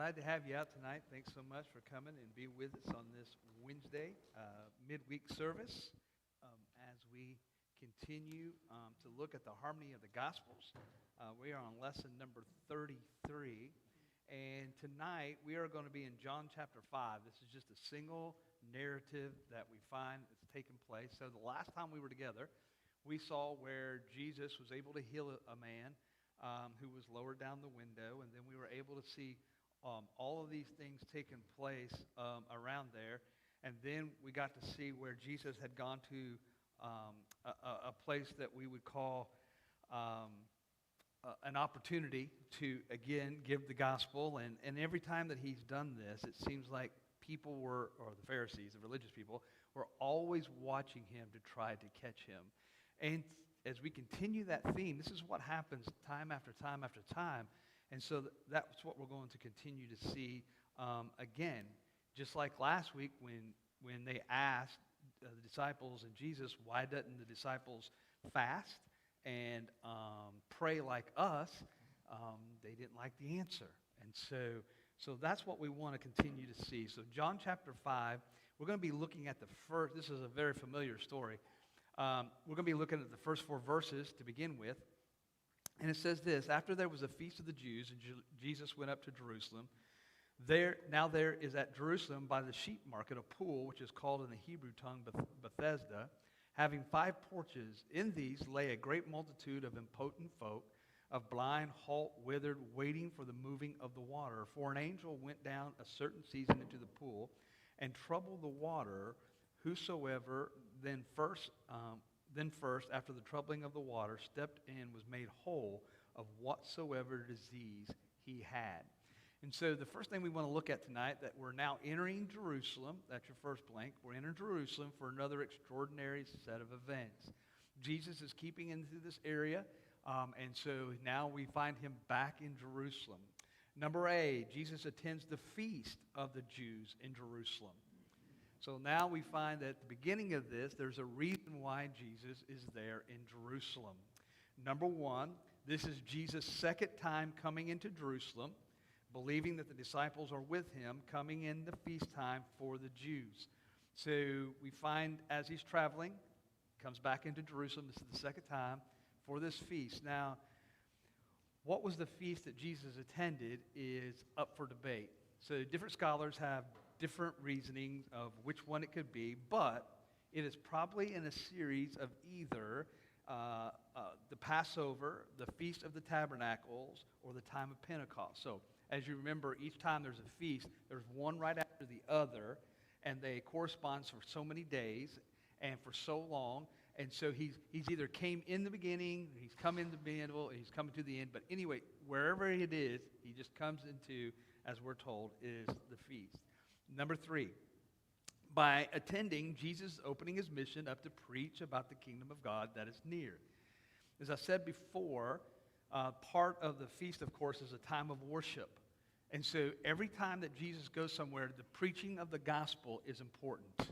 glad to have you out tonight. Thanks so much for coming and be with us on this Wednesday midweek service as we continue to look at the harmony of the Gospels. We are on lesson number 33, and tonight we are going to be in John chapter 5. This is just a single narrative that we find that's taken place. So the last time we were together, we saw where Jesus was able to heal a man who was lowered down the window, and then we were able to see all of these things taking place around there. And then we got to see where Jesus had gone to a place that we would call an opportunity to, again, give the gospel. And every time that he's done this, it seems like people were, or the Pharisees, the religious people, were always watching him to try to catch him. And as we continue that theme, this is what happens time after time after time. And so that's what we're going to continue to see again. Just like last week when they asked the disciples and Jesus, why doesn't the disciples fast and pray like us? They didn't like the answer. And so that's what we want to continue to see. So John chapter 5, we're going to be looking at the first, this is a very familiar story. We're going to be looking at the first 4 verses to begin with. And it says this: after there was a feast of the Jews, and Jesus went up to Jerusalem. There is at Jerusalem by the sheep market a pool, which is called in the Hebrew tongue Bethesda, having 5 porches. In these lay a great multitude of impotent folk, of blind, halt, withered, waiting for the moving of the water. For an angel went down a certain season into the pool, and troubled the water. Whosoever then first, after the troubling of the water, stepped in, was made whole of whatsoever disease he had. And so the first thing we want to look at tonight, that we're now entering Jerusalem. That's your first blank. We're entering Jerusalem for another extraordinary set of events. Jesus is keeping into this area, and so now we find him back in Jerusalem. Number A, Jesus attends the feast of the Jews in Jerusalem. So now we find that at the beginning of this, there's a reason why Jesus is there in Jerusalem. Number 1, this is Jesus' second time coming into Jerusalem, believing that the disciples are with him, coming in the feast time for the Jews. So we find as he's traveling, comes back into Jerusalem. This is the second time for this feast. Now, what was the feast that Jesus attended is up for debate. So different scholars have different reasoning of which one it could be, but it is probably in a series of either the Passover, the Feast of the Tabernacles, or the time of Pentecost. So as you remember, each time there's a feast, there's one right after the other, and they correspond for so many days and for so long. And so he's either came in the beginning, he's come in the middle, and he's coming to the end. But anyway, wherever it is, he just comes into, as we're told, is the feast. Number 3, by attending, Jesus is opening his mission up to preach about the kingdom of God that is near. As I said before, part of the feast, of course, is a time of worship. And so every time that Jesus goes somewhere, the preaching of the gospel is important.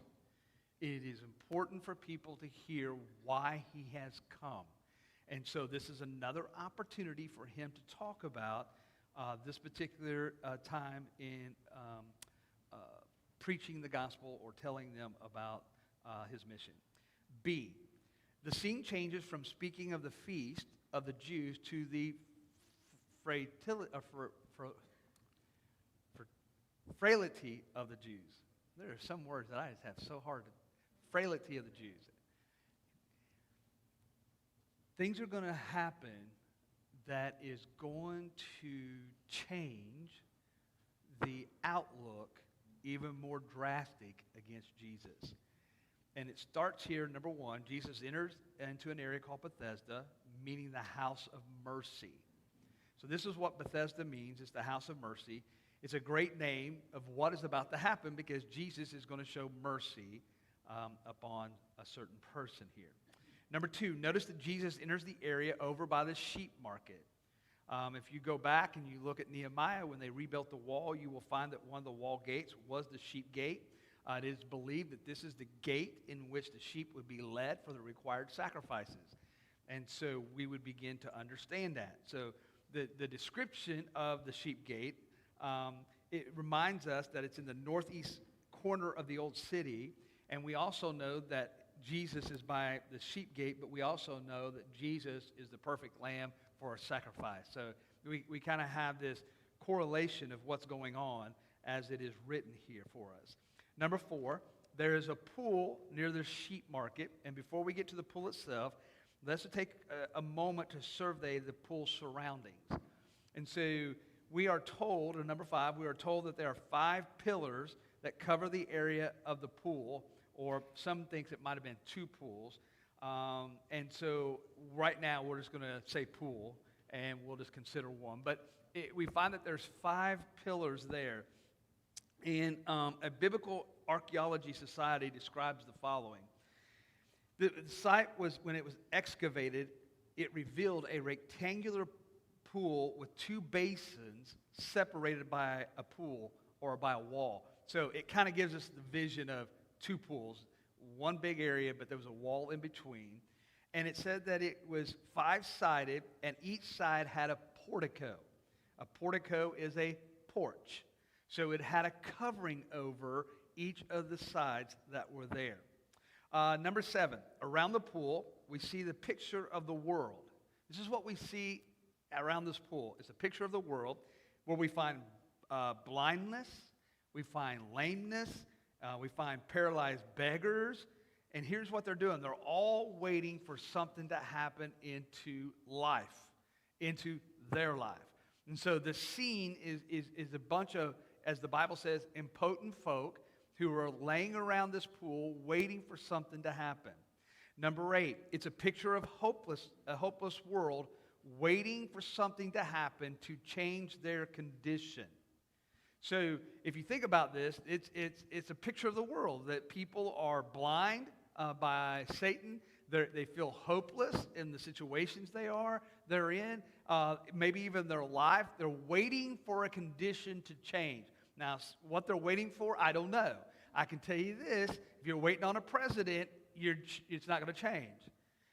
It is important for people to hear why he has come. And so this is another opportunity for him to talk about this particular time in preaching the gospel or telling them about his mission. B, the scene changes from speaking of the feast of the Jews to the frailty of the Jews. There are some words that I just have so hard to... Frailty of the Jews. Things are going to happen that is going to change the outlook even more drastic against Jesus. And it starts here, number 1, Jesus enters into an area called Bethesda, meaning the house of mercy. So this is what Bethesda means. It's the house of mercy. It's a great name of what is about to happen because Jesus is going to show mercy upon a certain person here. Number 2, notice that Jesus enters the area over by the sheep market. If you go back and you look at Nehemiah, when they rebuilt the wall, you will find that one of the wall gates was the sheep gate. It is believed that this is the gate in which the sheep would be led for the required sacrifices. And so we would begin to understand that. So the description of the sheep gate it reminds us that it's in the northeast corner of the old city, and we also know that Jesus is by the sheep gate, but we also know that Jesus is the perfect lamb for a sacrifice. So we kind of have this correlation of what's going on as it is written here for us. Number 4, there is a pool near the sheep market, and before we get to the pool itself, let's take a moment to survey the pool surroundings. And so we are told, in number 5, we are told that there are 5 pillars that cover the area of the pool, or some think it might have been 2 pools. And so right now we're just going to say pool, and we'll just consider one. But we find that there's 5 pillars there. And a biblical archaeology society describes the following. The site was, when it was excavated, it revealed a rectangular pool with 2 basins separated by a pool or by a wall. So it kind of gives us the vision of 2 pools, one big area, but there was a wall in between. And it said that it was 5-sided, and each side had a portico. A portico is a porch. So it had a covering over each of the sides that were there. Number 7, around the pool, we see the picture of the world. This is what we see around this pool. It's a picture of the world where we find blindness, we find lameness, we find paralyzed beggars. And here's what they're doing. They're all waiting for something to happen into life, into their life. And so the scene is a bunch of, as the Bible says, impotent folk who are laying around this pool waiting for something to happen. Number 8, it's a picture of a hopeless world waiting for something to happen to change their condition. So if you think about this, it's a picture of the world, that people are blind by Satan. They feel hopeless in the situations they're in, maybe even their life. They're waiting for a condition to change. Now, what they're waiting for, I don't know. I can tell you this: if you're waiting on a president, it's not going to change.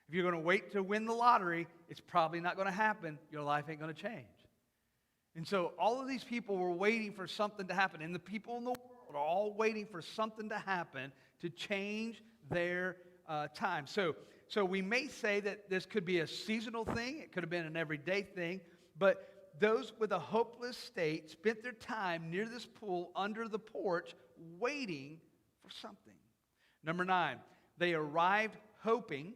If you're going to wait to win the lottery, it's probably not going to happen. Your life ain't going to change. And so all of these people were waiting for something to happen. And the people in the world are all waiting for something to happen to change their time. So we may say that this could be a seasonal thing. It could have been an everyday thing. But those with a hopeless state spent their time near this pool under the porch waiting for something. Number 9, they arrived hoping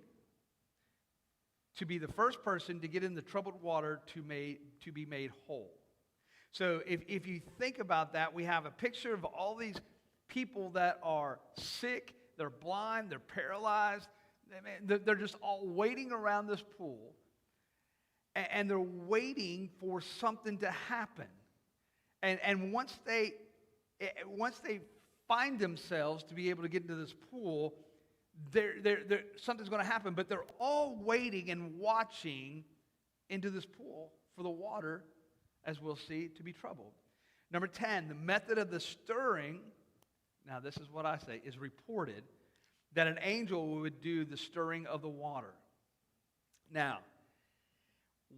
to be the first person to get in the troubled water to be made whole. So if you think about that, we have a picture of all these people that are sick, they're blind, they're paralyzed, they're just all waiting around this pool, and they're waiting for something to happen. And once they find themselves to be able to get into this pool, something's going to happen, but they're all waiting and watching into this pool for the water, as we'll see, to be troubled. Number 10, the method of the stirring, now this is what I say, is reported that an angel would do the stirring of the water. Now,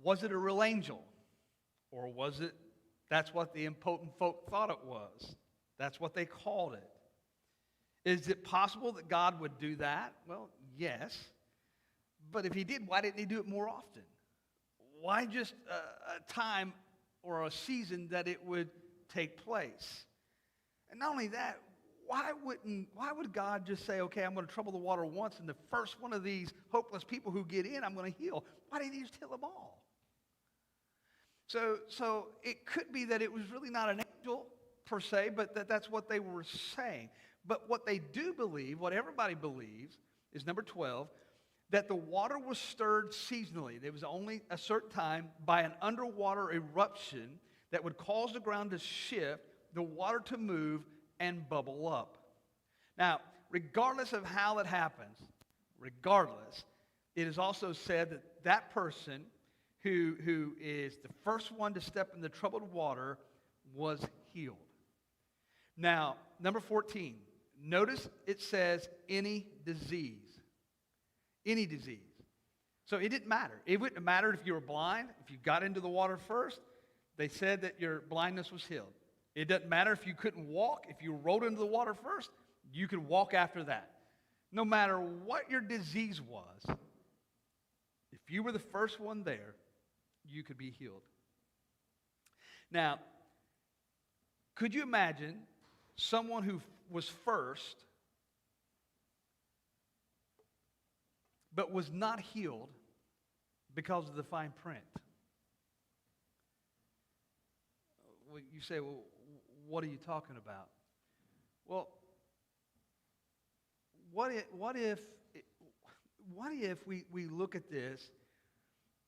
was it a real angel? Or was it, that's what the impotent folk thought it was? That's what they called it. Is it possible that God would do that? Well, yes. But if he did, why didn't he do it more often? Why just a time or a season that it would take place? And not only that, why would God just say, okay, I'm going to trouble the water once, and the first one of these hopeless people who get in, I'm going to heal? Why didn't he just heal them all? So it could be that it was really not an angel per se, but that's what they were saying. But what they do believe, what everybody believes, is number 12, that the water was stirred seasonally. There was only a certain time by an underwater eruption that would cause the ground to shift, the water to move, and bubble up. Now, regardless of how it happens, it is also said that that person who is the first one to step in the troubled water was healed. Now, number 14, notice it says any disease. Any disease. So it didn't matter. It wouldn't have mattered if you were blind. If you got into the water first, they said that your blindness was healed. It doesn't matter if you couldn't walk. If you rolled into the water first, you could walk after that. No matter what your disease was, if you were the first one there, you could be healed. Now, could you imagine someone who was first but was not healed because of the fine print? Well, you say, well, what are you talking about? Well, what if we look at this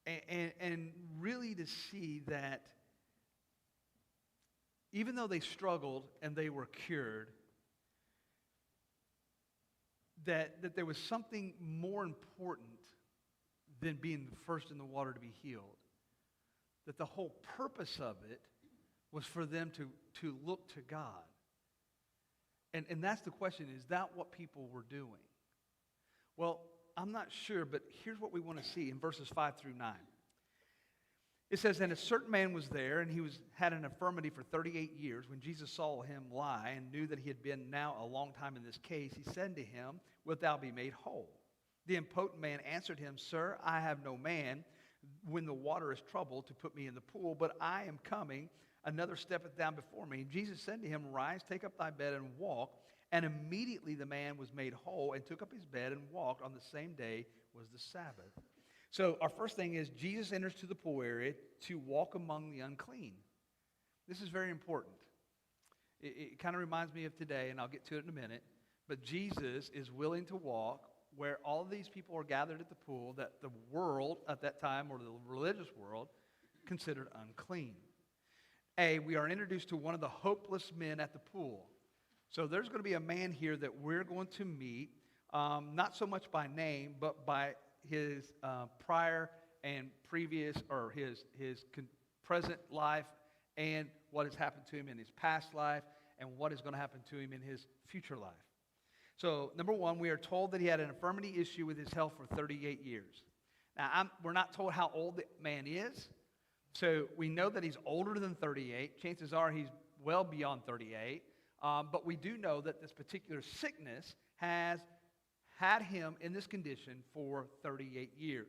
and really to see that even though they struggled and they were cured, that there was something more important than being the first in the water to be healed. That the whole purpose of it was for them to look to God. And that's the question, is that what people were doing? Well, I'm not sure, but here's what we want to see in verses 5 through 9. It says, and a certain man was there, and he had an infirmity for 38 years. When Jesus saw him lie and knew that he had been now a long time in this case, he said to him, wilt thou be made whole? The impotent man answered him, Sir, I have no man when the water is troubled to put me in the pool, but I am coming. Another steppeth down before me. Jesus said to him, Rise, take up thy bed and walk. And immediately the man was made whole and took up his bed and walked. On the same day was the Sabbath. So our first thing is Jesus enters to the pool area to walk among the unclean. This is very important. It kind of reminds me of today, and I'll get to it in a minute. But Jesus is willing to walk where all of these people are gathered at the pool that the world at that time, or the religious world, considered unclean. We are introduced to one of the hopeless men at the pool. So there's going to be a man here that we're going to meet, not so much by name, but by his prior and previous, or his present life, and what has happened to him in his past life, and what is going to happen to him in his future life. So, number one, we are told that he had an infirmity issue with his health for 38 years. Now, we're not told how old the man is. So we know that he's older than 38. Chances are he's well beyond 38. But we do know that this particular sickness has had him in this condition for 38 years.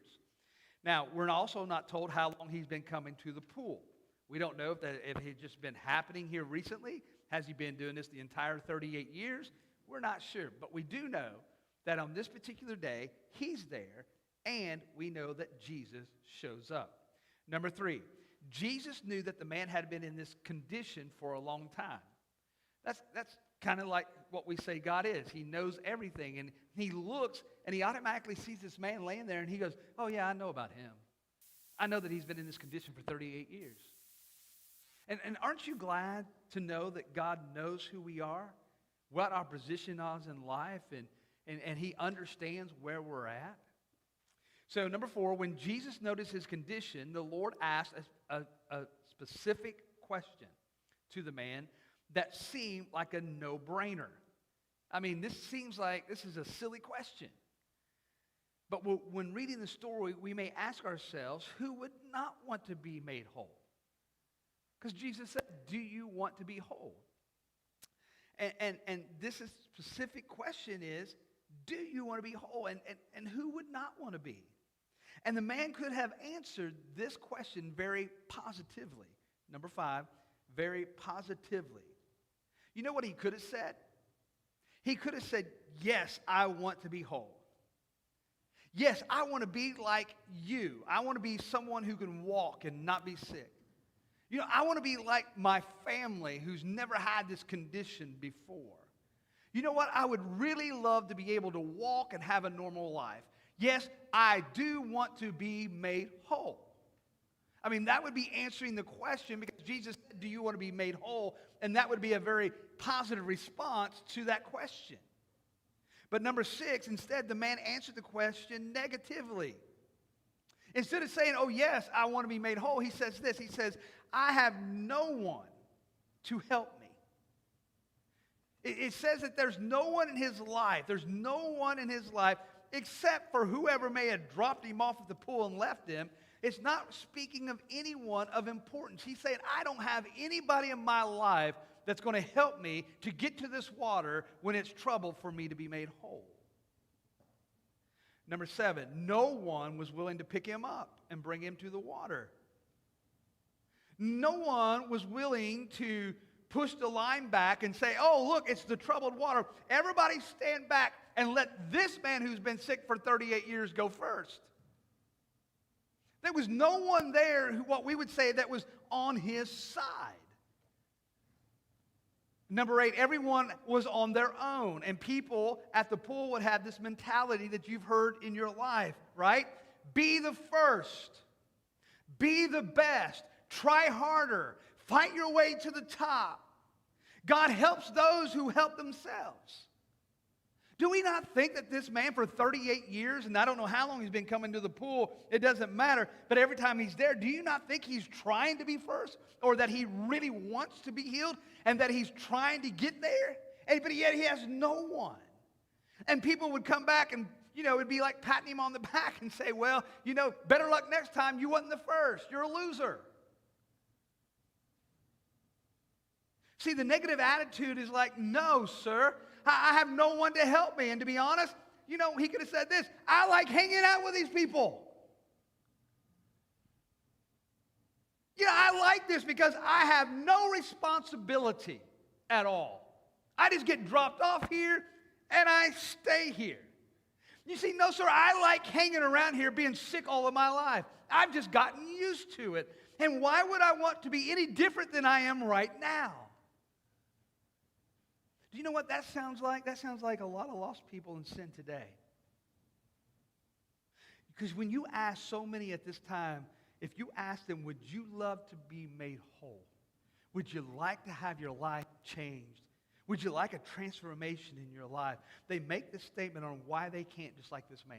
Now, we're also not told how long he's been coming to the pool. We don't know if it's just been happening here recently. Has he been doing this the entire 38 years? We're not sure. But we do know that on this particular day, he's there, and we know that Jesus shows up. Number 3, Jesus knew that the man had been in this condition for a long time. That's kind of like what we say God is. He knows everything, and he looks, and he automatically sees this man laying there, and he goes, oh yeah, I know about him. I know that he's been in this condition for 38 years. And aren't you glad to know that God knows who we are, what our position is in life, and he understands where we're at? So, number 4, when Jesus noticed his condition, the Lord asked a specific question to the man that seemed like a no-brainer. I mean, this seems like this is a silly question. But when reading the story, we may ask ourselves, who would not want to be made whole? Because Jesus said, do you want to be whole? And this specific question is, do you want to be whole? And who would not want to be? And the man could have answered this question very positively. Number 5, very positively. You know what he could have said? He could have said, yes, I want to be whole. Yes, I want to be like you. I want to be someone who can walk and not be sick. You know, I want to be like my family who's never had this condition before. You know what? I would really love to be able to walk and have a normal life. Yes, I do want to be made whole. I mean, that would be answering the question, because Jesus said, do you want to be made whole? And that would be a very positive response to that question. But number 6, instead, the man answered the question negatively. Instead of saying, oh, yes, I want to be made whole, he says this. He says, I have no one to help me. It says that there's no one in his life. There's no one in his life except for whoever may have dropped him off at the pool and left him. It's not speaking of anyone of importance. He's saying, I don't have anybody in my life that's going to help me to get to this water when it's trouble for me to be made whole. Number 7, no one was willing to pick him up and bring him to the water. No one was willing to push the line back and say, oh, look, it's the troubled water. Everybody stand back and let this man who's been sick for 38 years go first. There was no one there who, what we would say, that was on his side. Number 8, everyone was on their own. And people at the pool would have this mentality that you've heard in your life, right? Be the first. Be the best. Try harder. Fight your way to the top. God helps those who help themselves. Do we not think that this man for 38 years, and I don't know how long he's been coming to the pool, it doesn't matter, but every time he's there, do you not think he's trying to be first? Or that he really wants to be healed and that he's trying to get there? But yet he has no one. And people would come back and, it'd be like patting him on the back and say, well, better luck next time. You wasn't the first. You're a loser. See, the negative attitude is like, no, sir, I have no one to help me. And to be honest, he could have said this, I like hanging out with these people. I like this because I have no responsibility at all. I just get dropped off here and I stay here. You see, no, sir, I like hanging around here being sick all of my life. I've just gotten used to it. And why would I want to be any different than I am right now? Do you know what that sounds like? That sounds like a lot of lost people in sin today. Because when you ask so many at this time, if you ask them, would you love to be made whole? Would you like to have your life changed? Would you like a transformation in your life? They make this statement on why they can't, just like this man.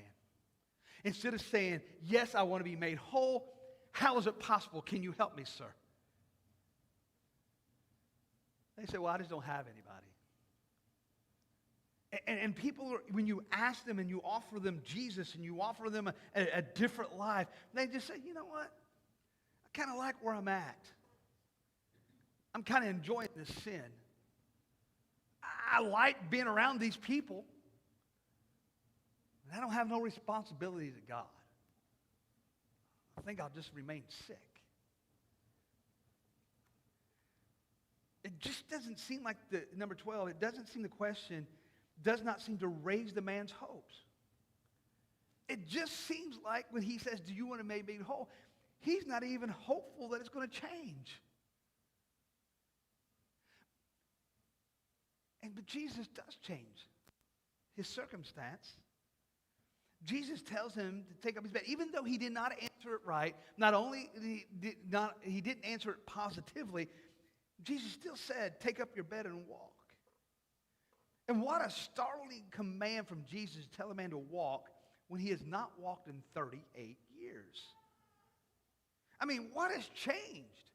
Instead of saying, yes, I want to be made whole, how is it possible? Can you help me, sir? They say, well, I just don't have anybody. And people, when you ask them and you offer them Jesus and you offer them a different life, they just say, you know what? I kind of like where I'm at. I'm kind of enjoying this sin. I like being around these people. And I don't have no responsibility to God. I think I'll just remain sick. It just doesn't seem like number 12, it doesn't seem the question does not seem to raise the man's hopes. It just seems like when he says, do you want to be made whole? He's not even hopeful that it's going to change. But Jesus does change his circumstance. Jesus tells him to take up his bed. Even though he did not answer it right, not only he didn't answer it positively, Jesus still said, take up your bed and walk. And what a startling command from Jesus to tell a man to walk when he has not walked in 38 years. I mean, what has changed?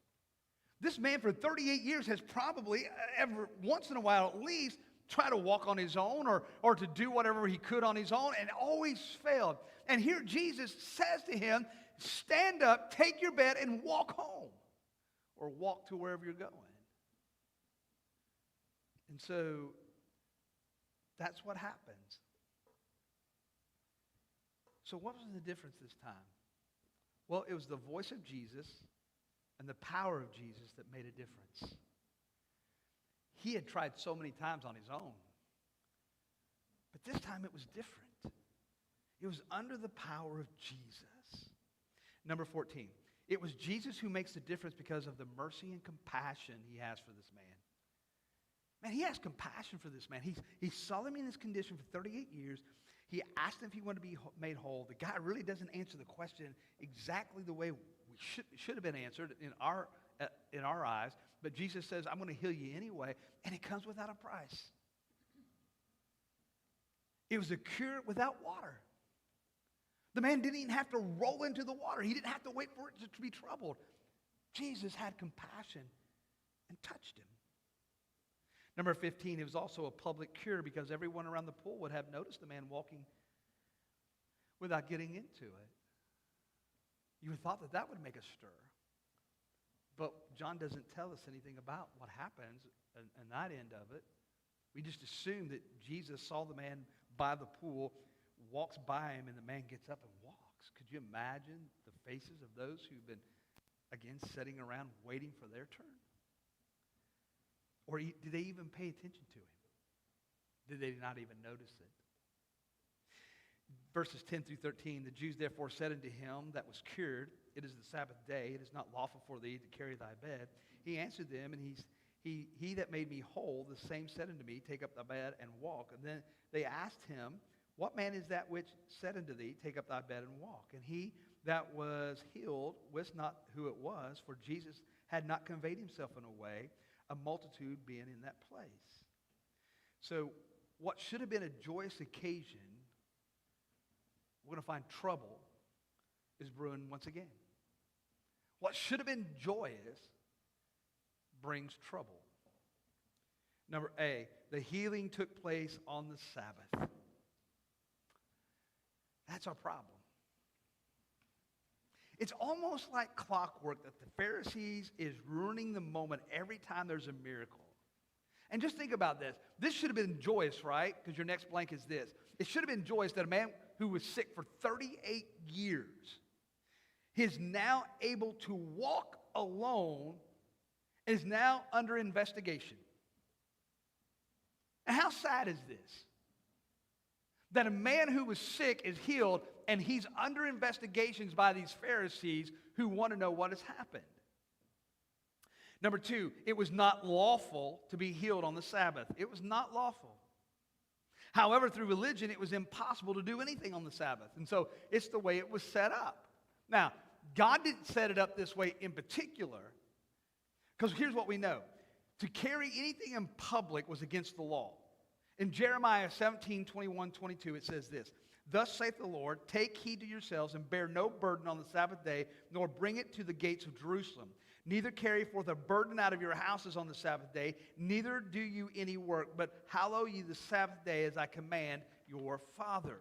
This man for 38 years has probably, ever once in a while at least, tried to walk on his own or to do whatever he could on his own and always failed. And here Jesus says to him, stand up, take your bed, and walk home. Or walk to wherever you're going. And so, that's what happens. So what was the difference this time? Well, it was the voice of Jesus and the power of Jesus that made a difference. He had tried so many times on his own. But this time it was different. It was under the power of Jesus. Number 14. It was Jesus who makes the difference because of the mercy and compassion he has for this man. Man, he has compassion for this man. He saw him in this condition for 38 years. He asked him if he wanted to be made whole. The guy really doesn't answer the question exactly the way we should have been answered in our eyes. But Jesus says, I'm going to heal you anyway. And it comes without a price. It was a cure without water. The man didn't even have to roll into the water. He didn't have to wait for it to be troubled. Jesus had compassion and touched him. Number 15, it was also a public cure because everyone around the pool would have noticed the man walking without getting into it. You would have thought that that would make a stir. But John doesn't tell us anything about what happens and that end of it. We just assume that Jesus saw the man by the pool, walks by him, and the man gets up and walks. Could you imagine the faces of those who've been, again, sitting around waiting for their turn? Or did they even pay attention to him? Did they not even notice it? Verses 10 through 13, the Jews therefore said unto him that was cured, It is the Sabbath day, it is not lawful for thee to carry thy bed. He answered them, and he that made me whole, the same said unto me, Take up thy bed and walk. And then they asked him, What man is that which said unto thee, Take up thy bed and walk? And he that was healed wist not who it was, for Jesus had not conveyed himself in a way, a multitude being in that place. So what should have been a joyous occasion, we're going to find trouble is brewing once again. What should have been joyous brings trouble. Number A, the healing took place on the Sabbath. That's our problem. It's almost like clockwork that the Pharisees is ruining the moment every time there's a miracle. And just think about this. This should have been joyous, right? Because your next blank is this. It should have been joyous that a man who was sick for 38 years is now able to walk alone and is now under investigation. And how sad is this? That a man who was sick is healed and he's under investigations by these Pharisees who want to know what has happened. Number two, it was not lawful to be healed on the Sabbath. It was not lawful. However, through religion, it was impossible to do anything on the Sabbath. And so it's the way it was set up. Now, God didn't set it up this way in particular, because here's what we know. To carry anything in public was against the law. In Jeremiah 17, 21, 22, it says this, Thus saith the Lord, Take heed to yourselves, and bear no burden on the Sabbath day, nor bring it to the gates of Jerusalem. Neither carry forth a burden out of your houses on the Sabbath day, neither do you any work, but hallow ye the Sabbath day as I command your father.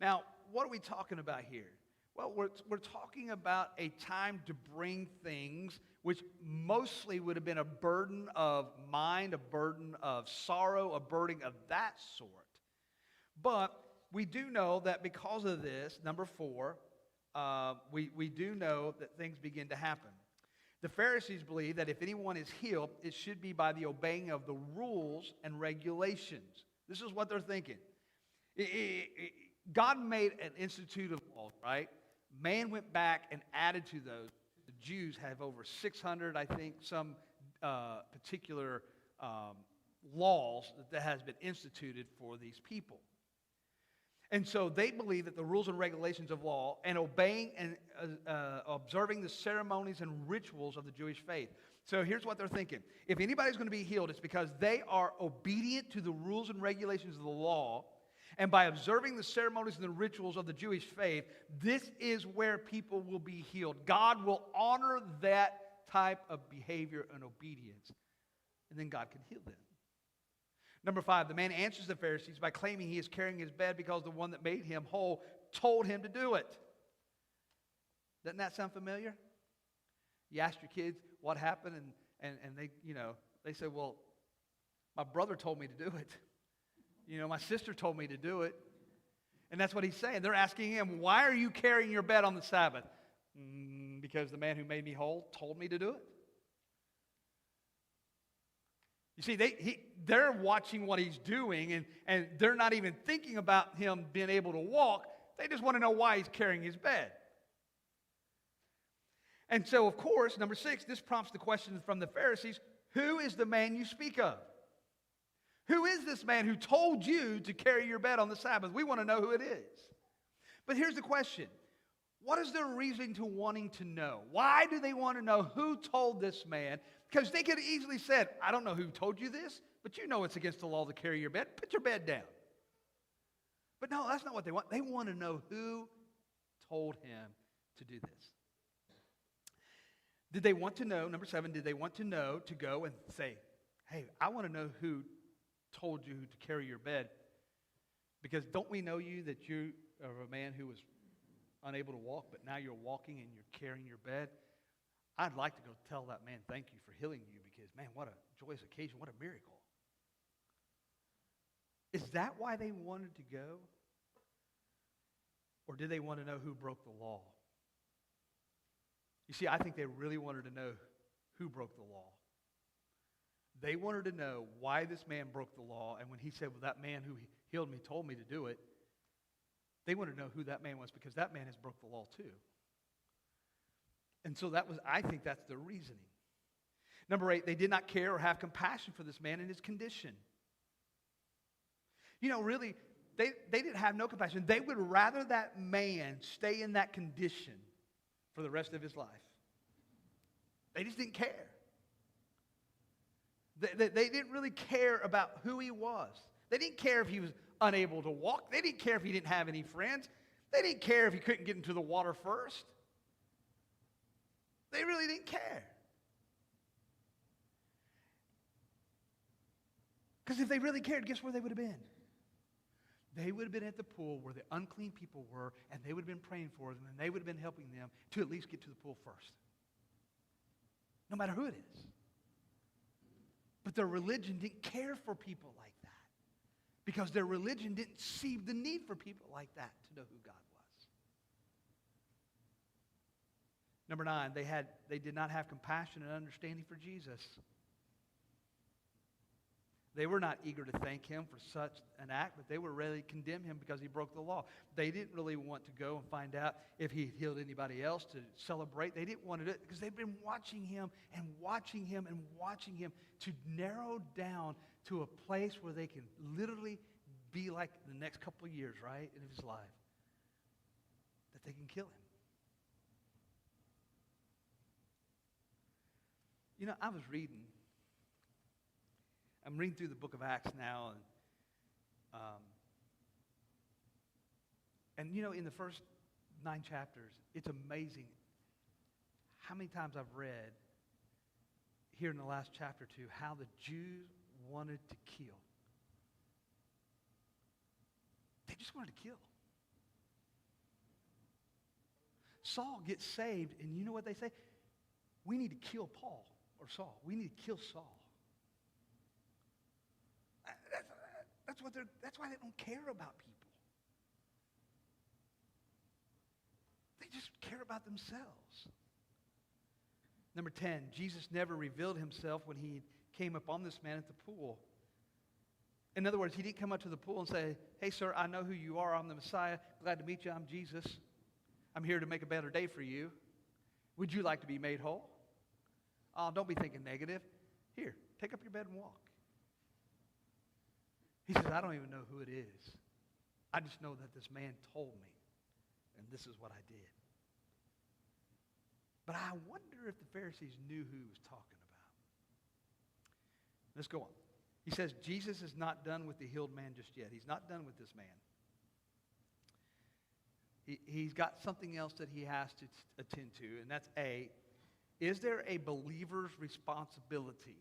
Now, what are we talking about here? Well, we're talking about a time to bring things which mostly would have been a burden of mind, a burden of sorrow, a burden of that sort. But we do know that because of this, number 4, we do know that things begin to happen. The Pharisees believe that if anyone is healed, it should be by the obeying of the rules and regulations. This is what they're thinking. God made an institute of laws, right? Man went back and added to those. The Jews have over 600, I think, some particular laws that has been instituted for these people. And so they believe that the rules and regulations of law and obeying and observing the ceremonies and rituals of the Jewish faith. So here's what they're thinking. If anybody's going to be healed, it's because they are obedient to the rules and regulations of the law. And by observing the ceremonies and the rituals of the Jewish faith, this is where people will be healed. God will honor that type of behavior and obedience. And then God can heal them. Number 5, the man answers the Pharisees by claiming he is carrying his bed because the one that made him whole told him to do it. Doesn't that sound familiar? You ask your kids what happened, and they say, well, my brother told me to do it. My sister told me to do it. And that's what he's saying. They're asking him, why are you carrying your bed on the Sabbath? Because the man who made me whole told me to do it. You see, they're watching what he's doing, and they're not even thinking about him being able to walk. They just want to know why he's carrying his bed. And so, of course, number 6, this prompts the question from the Pharisees, who is the man you speak of? Who is this man who told you to carry your bed on the Sabbath? We want to know who it is. But here's the question. What is their reason to wanting to know? Why do they want to know who told this man? Because they could have easily said, I don't know who told you this, but you know it's against the law to carry your bed. Put your bed down. But no, that's not what they want. They want to know who told him to do this. Did they want to know, number 7, did they want to know to go and say, hey, I want to know who told you to carry your bed? Because don't we know you that you are a man who was unable to walk, but now you're walking and you're carrying your bed. I'd like to go tell that man thank you for healing you because, man, what a joyous occasion, what a miracle. Is that why they wanted to go? Or did they want to know who broke the law? You see, I think they really wanted to know who broke the law. They wanted to know why this man broke the law, and when he said, well, that man who healed me told me to do it, they wanted to know who that man was because that man has broke the law too. And so I think that's their reasoning. Number 8, they did not care or have compassion for this man and his condition. You know, really, they didn't have no compassion. They would rather that man stay in that condition for the rest of his life. They just didn't care. They didn't really care about who he was. They didn't care if he was unable to walk. They didn't care if he didn't have any friends. They didn't care if he couldn't get into the water first. They really didn't care. Because if they really cared, guess where they would have been? They would have been at the pool where the unclean people were, and they would have been praying for them, and they would have been helping them to at least get to the pool first. No matter who it is. But their religion didn't care for people like that. Because their religion didn't see the need for people like that to know who God was. Number 9, they did not have compassion and understanding for Jesus. They were not eager to thank him for such an act, but they were ready to condemn him because he broke the law. They didn't really want to go and find out if he healed anybody else to celebrate. They didn't want to do it because they've been watching him and watching him and watching him to narrow down to a place where they can literally be like the next couple of years, right, in his life, that they can kill him. You know, I'm reading through the book of Acts now, and you know, in the first 9 chapters, it's amazing how many times I've read here in the last chapter 2 how the Jews wanted to kill. They just wanted to kill. Saul gets saved, and you know what they say? We need to kill Paul or Saul. We need to kill Saul. That's why they don't care about people. They just care about themselves. Number 10, Jesus never revealed himself when he came upon this man at the pool. In other words, he didn't come up to the pool and say, hey, sir, I know who you are. I'm the Messiah. Glad to meet you. I'm Jesus. I'm here to make a better day for you. Would you like to be made whole? Oh, don't be thinking negative. Here, take up your bed and walk. He says, I don't even know who it is. I just know that this man told me, and this is what I did. But I wonder if the Pharisees knew who he was talking about. Let's go on. He says, Jesus is not done with the healed man just yet. He's not done with this man. He's got something else that he has to attend to, and that's A, is there a believer's responsibility?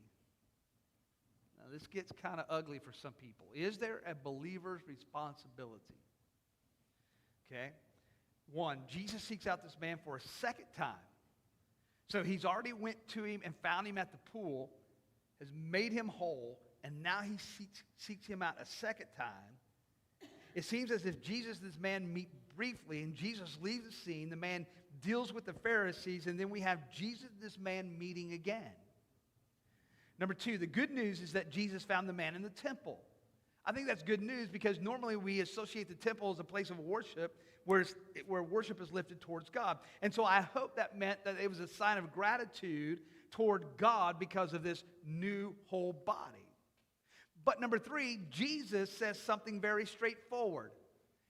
Now, this gets kind of ugly for some people. Is there a believer's responsibility? Okay. 1, Jesus seeks out this man for a second time. So he's already went to him and found him at the pool, has made him whole, and now he seeks him out a second time. It seems as if Jesus and this man meet briefly, and Jesus leaves the scene. The man deals with the Pharisees, and then we have Jesus and this man meeting again. Number 2, the good news is that Jesus found the man in the temple. I think that's good news because normally we associate the temple as a place of worship where worship is lifted towards God. And so I hope that meant that it was a sign of gratitude toward God because of this new whole body. But number 3, Jesus says something very straightforward.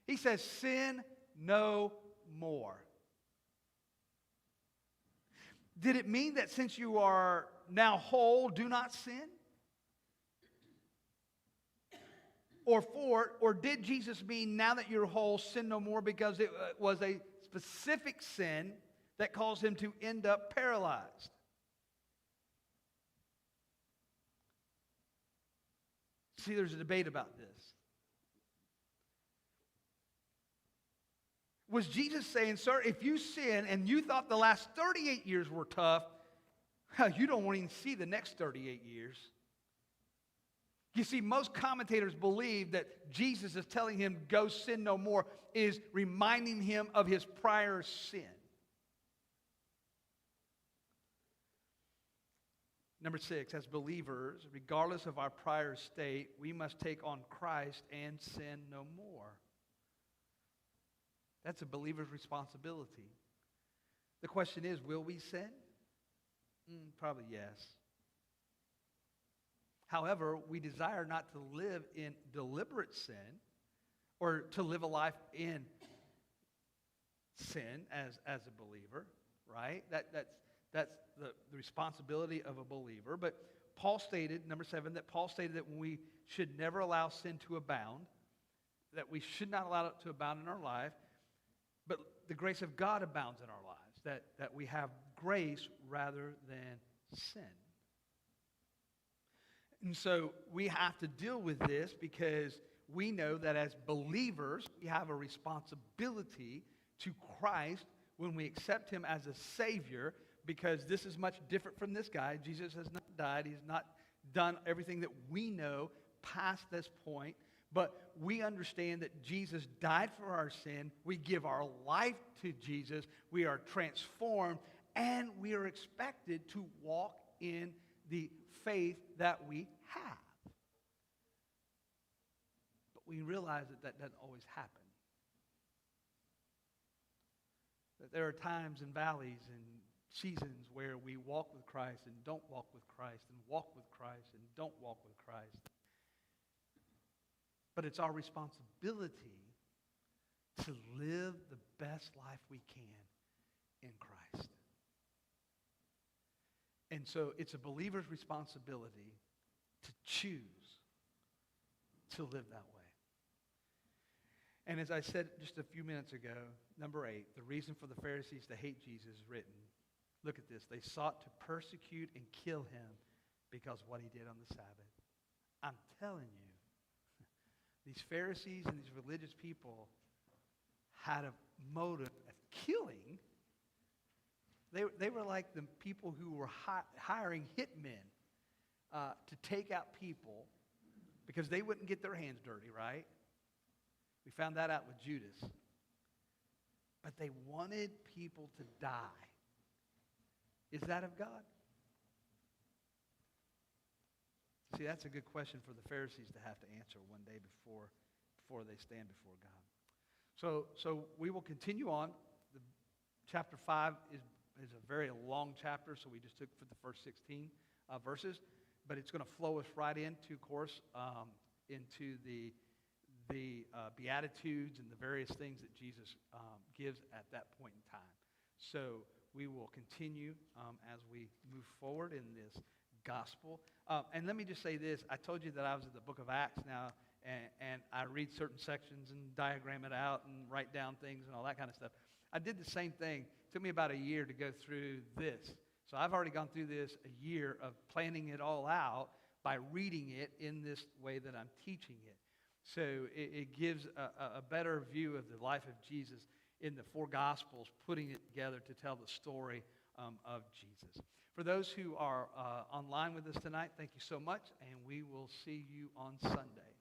He says, sin no more. Did it mean that since you are now whole, do not sin? Or did Jesus mean now that you're whole, sin no more because it was a specific sin that caused him to end up paralyzed? See, there's a debate about this. Was Jesus saying, sir, if you sin and you thought the last 38 years were tough, you don't want to even see the next 38 years? You see, most commentators believe that Jesus is telling him, go sin no more, is reminding him of his prior sin. Number 6, as believers, regardless of our prior state, we must take on Christ and sin no more. That's a believer's responsibility. The question is, will we sin? Probably yes. However, we desire not to live in deliberate sin or to live a life in sin as a believer, right? That's the responsibility of a believer. But Paul stated, number 7, that Paul stated that we should never allow sin to abound, that we should not allow it to abound in our life, but the grace of God abounds in our lives, that we have grace rather than sin. And so we have to deal with this because we know that as believers, we have a responsibility to Christ when we accept him as a Savior, because this is much different from this guy. Jesus has not died. He's not done everything that we know past this point. But we understand that Jesus died for our sin. We give our life to Jesus. We are transformed. And we are expected to walk in the faith that we have. But we realize that doesn't always happen. That there are times and valleys and seasons where we walk with Christ and don't walk with Christ, and walk with Christ and don't walk with Christ. But it's our responsibility to live the best life we can in Christ. And so it's a believer's responsibility to choose to live that way. And as I said just a few minutes ago, number 8, the reason for the Pharisees to hate Jesus is written. Look at this. They sought to persecute and kill him because of what he did on the Sabbath. I'm telling you, these Pharisees and these religious people had a motive of killing. They were like the people who were hiring hitmen to take out people because they wouldn't get their hands dirty, right? We found that out with Judas. But they wanted people to die. Is that of God? See, that's a good question for the Pharisees to have to answer one day before they stand before God. So we will continue on. Chapter 5 is a very long chapter, so we just took for the first 16 verses. But it's going to flow us right into, of course, into the Beatitudes and the various things that Jesus gives at that point in time. So we will continue as we move forward in this gospel. And let me just say this. I told you that I was in the book of Acts now, and I read certain sections and diagram it out and write down things and all that kind of stuff. I did the same thing. It took me about a year to go through this. So I've already gone through this a year of planning it all out by reading it in this way that I'm teaching it. So it gives a better view of the life of Jesus in the 4 Gospels, putting it together to tell the story of Jesus. For those who are online with us tonight, thank you so much, and we will see you on Sunday.